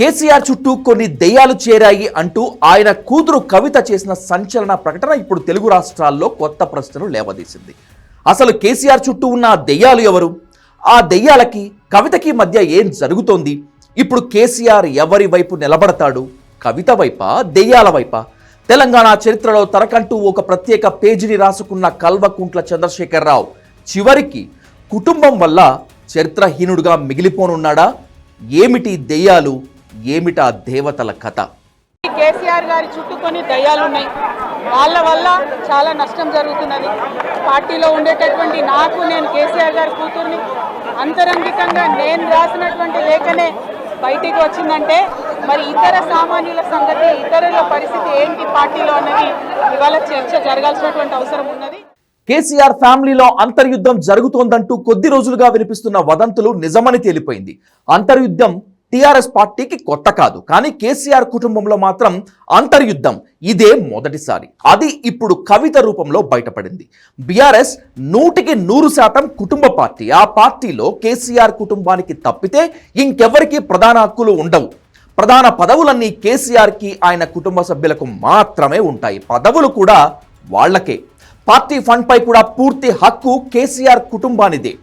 కేసీఆర్ చుట్టూ కొన్ని దెయ్యాలు చేరాయి అంటూ ఆయన కూతురు కవిత చేసిన సంచలన ప్రకటన ఇప్పుడు తెలుగు రాష్ట్రాల్లో కొత్త ప్రశ్నలు లేవదీసింది. అసలు కేసీఆర్ చుట్టూ ఉన్న దెయ్యాలు ఎవరు? ఆ దెయ్యాలకి కవితకి మధ్య ఏం జరుగుతోంది? ఇప్పుడు కేసీఆర్ ఎవరి వైపు నిలబడతాడు? కవిత వైపా, దెయ్యాల వైపా? తెలంగాణ చరిత్రలో తనకంటూ ఒక ప్రత్యేక పేజీని రాసుకున్న కల్వకుంట్ల చంద్రశేఖరరావు చివరికి కుటుంబం వల్ల చరిత్రహీనుడుగా మిగిలిపోనున్నాడా? ఏమిటి దెయ్యాలు, ఏమిటా దేవతల కథ? కేసీఆర్ గారి చుట్టూ కొన్ని దయ్యాలు ఉన్నాయి. వాళ్ళ వల్ల చాలా నష్టం జరుగుతున్నది. పార్టీలో ఉండేటటువంటి నేను కేసీఆర్ గారి కూతుర్ని అంతరంగికంగా నేను రాసినటువంటి లేఖనే బయటికి వచ్చిందంటే మరి ఇతర సామాన్యుల సంగతి, ఇతరుల పరిస్థితి ఏంటి పార్టీలో అన్నది ఇవాళ చర్చ జరగాల్సినటువంటి అవసరం ఉన్నది. కేసీఆర్ ఫ్యామిలీలో అంతర్యుద్ధం జరుగుతోందంటూ కొద్ది రోజులుగా వినిపిస్తున్న వదంతులు నిజమని తేలిపోయింది. అంతర్యుద్ధం టీఆర్ఎస్ పార్టీకి కొత్త కాదు, కానీ కేసీఆర్ కుటుంబంలో మాత్రం అంతర్యుద్ధం ఇదే మొదటిసారి. అది ఇప్పుడు కవిత రూపంలో బయటపడింది. బీఆర్ఎస్ 100% కుటుంబ పార్టీ. ఆ పార్టీలో కేసీఆర్ కుటుంబానికి తప్పితే ఇంకెవరికి ప్రధాన హక్కులు ఉండవు. ప్రధాన పదవులన్నీ కేసీఆర్కి, ఆయన కుటుంబ సభ్యులకు మాత్రమే ఉంటాయి. పదవులు కూడా వాళ్లకే. పార్టీ ఫండ్ పై కూడా పూర్తి హక్కు కేసీఆర్ కుటుంబానిదే.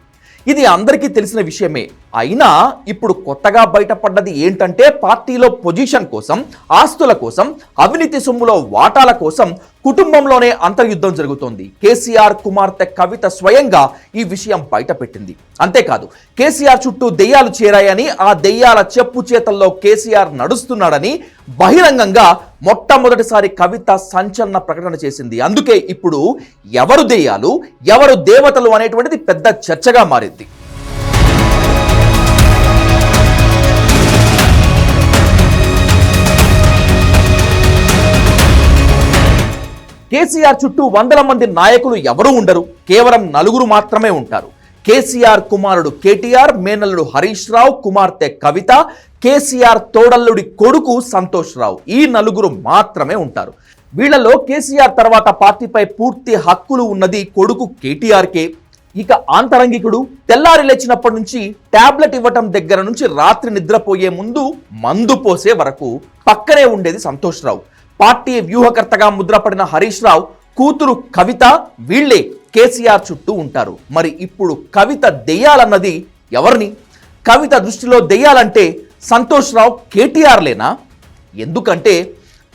ఇది అందరికీ తెలిసిన విషయమే. అయినా ఇప్పుడు కొత్తగా బయటపడ్డది ఏంటంటే పార్టీలో పొజిషన్ కోసం, ఆస్తుల కోసం, అవినీతి సొమ్ములో వాటాల కోసం కుటుంబంలోనే అంతర్యుద్ధం జరుగుతోంది. కేసీఆర్ కుమార్తె కవిత స్వయంగా ఈ విషయం బయటపెట్టింది. అంతేకాదు, కేసీఆర్ చుట్టూ దెయ్యాలు చేరాయని, ఆ దెయ్యాల చెప్పు చేతల్లో కేసీఆర్ నడుస్తున్నాడని బహిరంగంగా మొట్టమొదటిసారి కవిత సంచలన ప్రకటన చేసింది. అందుకే ఇప్పుడు ఎవరు దెయ్యాలు, ఎవరు దేవతలు అనేటువంటిది పెద్ద చర్చగా మారింది. కేసీఆర్ చుట్టూ వందల మంది నాయకులు ఎవరూ ఉండరు. కేవలం 4 మాత్రమే ఉంటారు. కేసీఆర్ కుమారుడు కేటీఆర్, మేనల్లుడు హరీష్ రావు, కుమార్తె కవిత, కేసీఆర్ తోడల్లుడి కొడుకు సంతోష్ రావు. ఈ 4 మాత్రమే ఉంటారు. వీళ్లలో కేసీఆర్ తర్వాత పార్టీపై పూర్తి హక్కులు ఉన్నది కొడుకు కేటీఆర్కే. ఇక ఆంతరంగికుడు తెల్లారి లేచినప్పటి నుంచి టాబ్లెట్ ఇవ్వటం దగ్గర నుంచి రాత్రి నిద్రపోయే ముందు మందు పోసే వరకు పక్కనే ఉండేది సంతోష్ రావు. పార్టీ వ్యూహకర్తగా ముద్రపడిన హరీష్ రావు కూతురు కవిత, వీళ్లే కేసీఆర్ చుట్టూ ఉంటారు. మరి ఇప్పుడు కవిత దెయ్యాలన్నది ఎవరిని? కవిత దృష్టిలో దెయ్యాలంటే సంతోష్ రావు, కేటీఆర్లేనా? ఎందుకంటే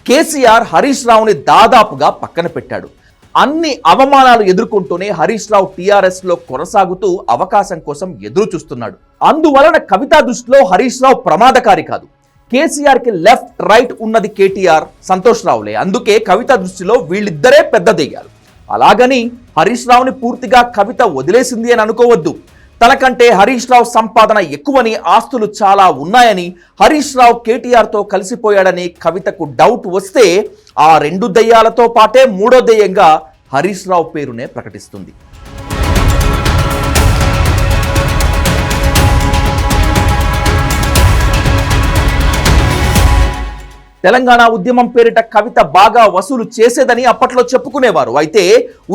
కేసీఆర్ హరీష్ రావుని దాదాపుగా పక్కన పెట్టాడు. అన్ని అవమానాలు ఎదుర్కొంటూనే హరీష్ రావు టీఆర్ఎస్లో కొనసాగుతూ అవకాశం కోసం ఎదురు చూస్తున్నాడు. అందువలన కవిత దృష్టిలో హరీష్ రావు ప్రమాదకారి కాదు. కేసీఆర్కి లెఫ్ట్ రైట్ ఉన్నది కేటీఆర్, సంతోష్ రావులే. అందుకే కవిత దృష్టిలో వీళ్ళిద్దరే పెద్ద దెయ్యాలు. అలాగని హరీష్ రావుని పూర్తిగా కవిత వదిలేసింది అని అనుకోవద్దు. తనకంటే హరీష్ రావు సంపాదన ఎక్కువని, ఆస్తులు చాలా ఉన్నాయని, హరీష్ రావు కేటీఆర్తో కలిసిపోయాడని కవితకు డౌట్ వస్తే ఆ 2 దెయ్యాలతో పాటే 3వ దెయ్యంగా హరీష్ రావు పేరునే ప్రకటిస్తుంది. తెలంగాణ ఉద్యమం పేరిట కవిత బాగా వసూలు చేసేదని అప్పట్లో చెప్పుకునేవారు. అయితే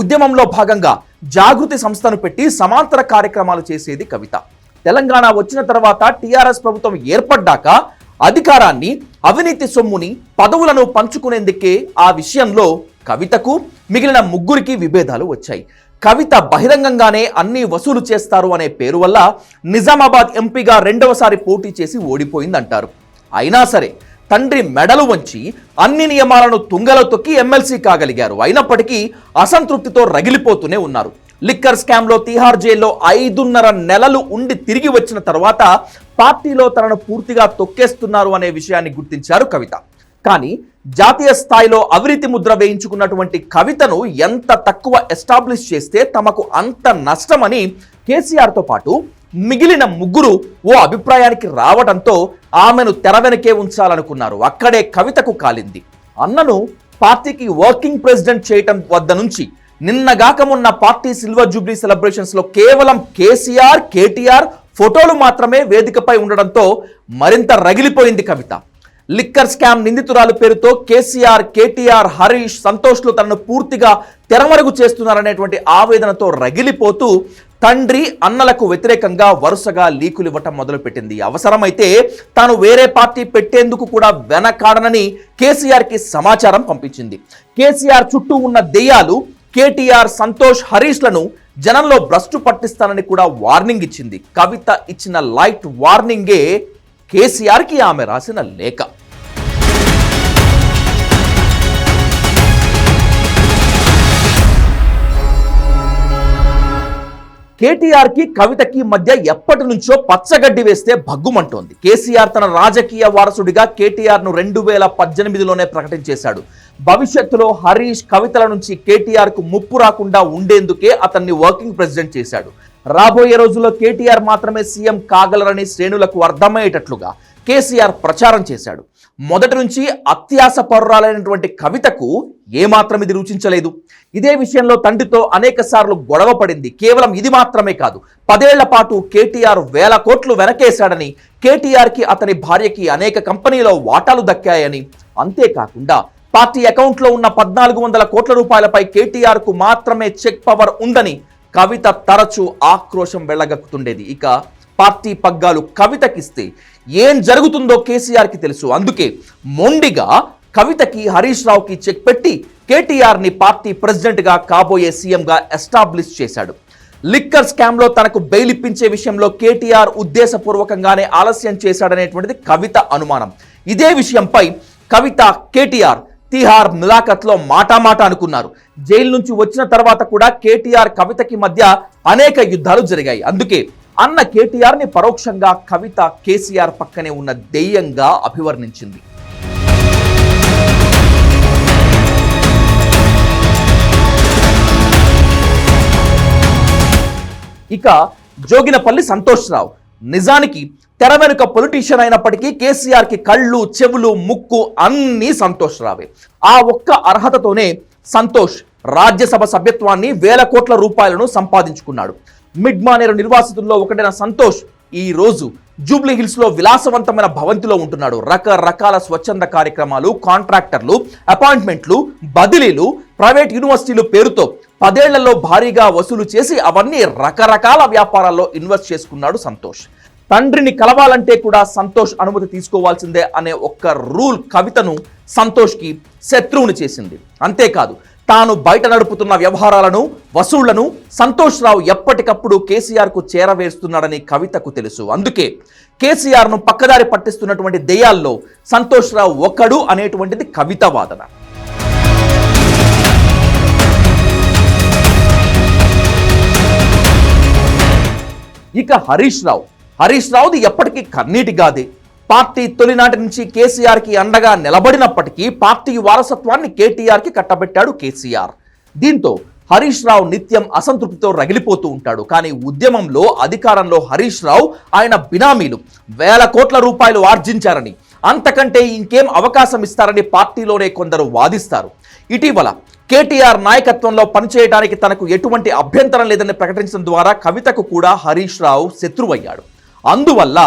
ఉద్యమంలో భాగంగా జాగృతి సంస్థను పెట్టి సమాంతర కార్యక్రమాలు చేసేది కవిత. తెలంగాణ వచ్చిన తర్వాత టీఆర్ఎస్ ప్రభుత్వం ఏర్పడ్డాక అధికారాన్ని, అవినీతి సొమ్ముని, పదవులను పంచుకునేందుకే ఆ విషయంలో కవితకు, మిగిలిన 3కి విభేదాలు వచ్చాయి. కవిత బహిరంగంగానే అన్ని వసూలు చేస్తారు అనే పేరు వల్ల నిజామాబాద్ ఎంపీగా 2వసారి పోటీ చేసి ఓడిపోయిందంటారు. అయినా సరే తండ్రి మెడలు వంచి అన్ని నియమాలను తుంగలో తొక్కి ఎమ్మెల్సీ కాగలిగారు. అయినప్పటికీ అసంతృప్తితో రగిలిపోతూనే ఉన్నారు. లిక్కర్ స్కామ్లో తిహార్ జైల్లో 5.5 నెలలు ఉండి తిరిగి వచ్చిన తర్వాత పార్టీలో తనను పూర్తిగా తొక్కేస్తున్నారు అనే విషయాన్ని గుర్తించారు కవిత. కానీ జాతీయ స్థాయిలో అవినీతి ముద్ర వేయించుకున్నటువంటి కవితను ఎంత తక్కువ ఎస్టాబ్లిష్ చేస్తే తమకు అంత నష్టమని కేసీఆర్తో పాటు మిగిలిన 3 ఓ అభిప్రాయానికి రావడంతో ఆమెను తెర వెనకే ఉంచాలనుకున్నారు. అక్కడే కవితకు కాలింది. అన్నను పార్టీకి వర్కింగ్ ప్రెసిడెంట్ చేయటం వద్ద నుంచి నిన్నగాక మొన్న పార్టీ సిల్వర్ జూబ్లీ సెలబ్రేషన్స్ లో కేవలం కేసీఆర్, కేటీఆర్ ఫోటోలు మాత్రమే వేదికపై ఉండడంతో మరింత రగిలిపోయింది కవిత. లిక్కర్ స్కామ్ నిందితురాలు పేరుతో కేసీఆర్, కేటీఆర్, హరీష్, సంతోష్లు తనను పూర్తిగా తెరమరుగు చేస్తున్నారనేటువంటి ఆవేదనతో రగిలిపోతూ తండ్రి అన్నలకు వ్యతిరేకంగా వరుసగా లీకులు ఇవ్వటం మొదలుపెట్టింది. అవసరమైతే తాను వేరే పార్టీ పెట్టేందుకు కూడా వెనకాడనని కేసీఆర్కి సమాచారం పంపించింది. కేసీఆర్ చుట్టూ ఉన్న దెయ్యాలు కేటీఆర్, సంతోష్, హరీష్లను జనంలో భ్రష్టు పట్టిస్తానని కూడా వార్నింగ్ ఇచ్చింది. కవిత ఇచ్చిన లైట్ వార్నింగే కేసీఆర్కి ఆమె రాసిన లేఖ. కేటీఆర్కి కవితకి మధ్య ఎప్పటి నుంచో పచ్చగడ్డి వేస్తే భగ్గుమంటోంది. కేసీఆర్ తన రాజకీయ వారసుడిగా కేటీఆర్ను 2018లోనే ప్రకటించేశాడు. భవిష్యత్తులో హరీష్, కవితల నుంచి కేటీఆర్కు ముప్పు రాకుండా ఉండేందుకే అతన్ని వర్కింగ్ ప్రెసిడెంట్ చేశాడు. రాబోయే రోజుల్లో కేటీఆర్ మాత్రమే సీఎం కాగలరని శ్రేణులకు అర్థమయ్యేటట్లుగా కేసీఆర్ ప్రచారం చేశాడు. మొదటి నుంచి అత్యాసపరురాలైనటువంటి కవితకు ఏమాత్రం ఇది రుచించలేదు. ఇదే విషయంలో తండ్రితో అనేక సార్లు గొడవ పడింది. కేవలం ఇది మాత్రమే కాదు, 10 ఏళ్ల పాటు కేటీఆర్ వేల కోట్లు వెనకేశాడని, కేటీఆర్కి అతని భార్యకి అనేక కంపెనీలో వాటాలు దక్కాయని, అంతేకాకుండా పార్టీ అకౌంట్లో ఉన్న 1400 కోట్ల రూపాయలపై కేటీఆర్కు మాత్రమే చెక్ పవర్ ఉందని కవిత తరచూ ఆక్రోశం వెళ్ళగక్కుతుండేది. ఇక పార్టీ పగ్గాలు కవితకిస్తే ఏం జరుగుతుందో కేసీఆర్కి తెలుసు. అందుకే మొండిగా కవితకి, హరీష్ రావుకి చెక్ పెట్టి కేటీఆర్ని పార్టీ ప్రెసిడెంట్గా, కాబోయే సీఎంగా ఎస్టాబ్లిష్ చేశాడు. లిక్కర్ స్కామ్లో తనకు బెయిల్ ఇప్పించే విషయంలో కేటీఆర్ ఉద్దేశపూర్వకంగానే ఆలస్యం చేశాడనేటువంటిది కవిత అనుమానం. ఇదే విషయంపై కవిత, కేటీఆర్ తిహార్ ములాఖత్లో మాటామాట అనుకున్నారు. జైలు నుంచి వచ్చిన తర్వాత కూడా కేటీఆర్, కవితకి మధ్య అనేక యుద్ధాలు జరిగాయి. అందుకే అన్న కేటీఆర్ని పరోక్షంగా కవిత కేసీఆర్ పక్కనే ఉన్న దెయ్యంగా అభివర్ణించింది. ఇక జోగినపల్లి సంతోష్ రావు నిజానికి తెర వెనుక పొలిటీషియన్ అయినప్పటికీ కేసీఆర్కి కళ్ళు, చెవులు, ముక్కు అన్నీ సంతోష్ రావే. ఆ ఒక్క అర్హతతోనే సంతోష్ రాజ్యసభ సభ్యత్వాన్ని, వేల కోట్ల రూపాయలను సంపాదించుకున్నాడు. మిడ్ మానేరు నిర్వాసితుల్లో ఒకటైన సంతోష్ ఈ రోజు జూబ్లీ హిల్స్ లో విలాసవంతమైన భవంతిలో ఉంటున్నాడు. రకరకాల స్వచ్ఛంద కార్యక్రమాలు, కాంట్రాక్టర్లు, అపాయింట్మెంట్లు, బదిలీలు, ప్రైవేట్ యూనివర్సిటీలు పేరుతో 10 ఏళ్లలో భారీగా వసూలు చేసి అవన్నీ రకరకాల వ్యాపారాల్లో ఇన్వెస్ట్ చేసుకున్నాడు సంతోష్. తండ్రిని కలవాలంటే కూడా సంతోష్ అనుమతి తీసుకోవాల్సిందే అనే ఒక్క రూల్ కవితను సంతోష్కి శత్రువుని చేసింది. అంతేకాదు, తాను బయట నడుపుతున్న వ్యవహారాలను, వసూళ్లను సంతోష్ రావు ఎప్పటికప్పుడు కేసీఆర్కు చేరవేస్తున్నాడని కవితకు తెలుసు. అందుకే కేసీఆర్ను పక్కదారి పట్టిస్తున్నటువంటి దెయ్యాల్లో సంతోష్ రావు ఒకడు అనేటువంటిది కవిత వాదన. ఇక హరీష్ రావుది ఎప్పటికీ కన్నీటి గాదే. పార్టీ తొలినాటి నుంచి కేసీఆర్కి అండగా నిలబడినప్పటికీ పార్టీ వారసత్వాన్ని కేటీఆర్కి కట్టబెట్టాడు కేసీఆర్. దీంతో హరీష్ రావు నిత్యం అసంతృప్తితో రగిలిపోతూ ఉంటాడు. కానీ ఉద్యమంలో, అధికారంలో హరీష్ రావు, ఆయన బినామీలు వేల కోట్ల రూపాయలు ఆర్జించారని, అంతకంటే ఇంకేం అవకాశం ఇస్తారని పార్టీలోనే కొందరు వాదిస్తారు. ఇటీవల కేటీఆర్ నాయకత్వంలో పనిచేయడానికి తనకు ఎటువంటి అభ్యంతరం లేదని ప్రకటించడం ద్వారా కవితకు కూడా హరీష్ రావు శత్రువయ్యాడు. అందువల్ల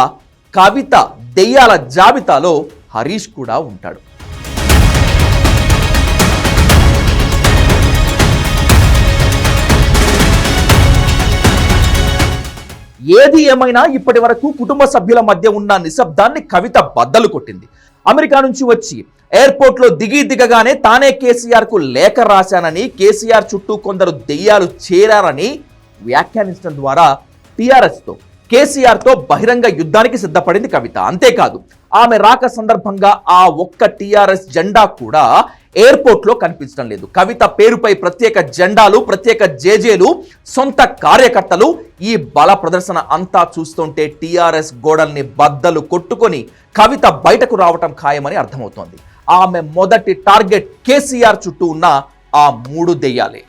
కవిత దెయ్యాల జాబితాలో హరీష్ కూడా ఉంటాడు. ఏది ఏమైనా ఇప్పటి వరకు కుటుంబ సభ్యుల మధ్య ఉన్న నిశ్శబ్దాన్ని కవిత బద్దలు కొట్టింది. అమెరికా నుంచి వచ్చి ఎయిర్పోర్ట్లో దిగగానే తానే కేసీఆర్కు లేఖ రాశానని, కేసీఆర్ చుట్టూ కొందరు దెయ్యాలు చేరారని వ్యాఖ్యానించడం ద్వారా టీఆర్ఎస్తో, కేసీఆర్తో బహిరంగ యుద్ధానికి సిద్ధపడింది కవిత. అంతేకాదు, ఆమె రాక సందర్భంగా ఆ ఒక్క టీఆర్ఎస్ జెండా కూడా ఎయిర్పోర్ట్లో కనిపించడం లేదు. కవిత పేరుపై ప్రత్యేక జెండాలు, ప్రత్యేక జేజేలు, సొంత కార్యకర్తలు, ఈ బల ప్రదర్శన అంతా చూస్తుంటే టీఆర్ఎస్ గోడల్ని బద్దలు కొట్టుకొని కవిత బయటకు రావటం ఖాయమని అర్థమవుతోంది. ఆమె మొదటి టార్గెట్ కేసీఆర్ చుట్టూ ఉన్న ఆ 3 దెయ్యాలే.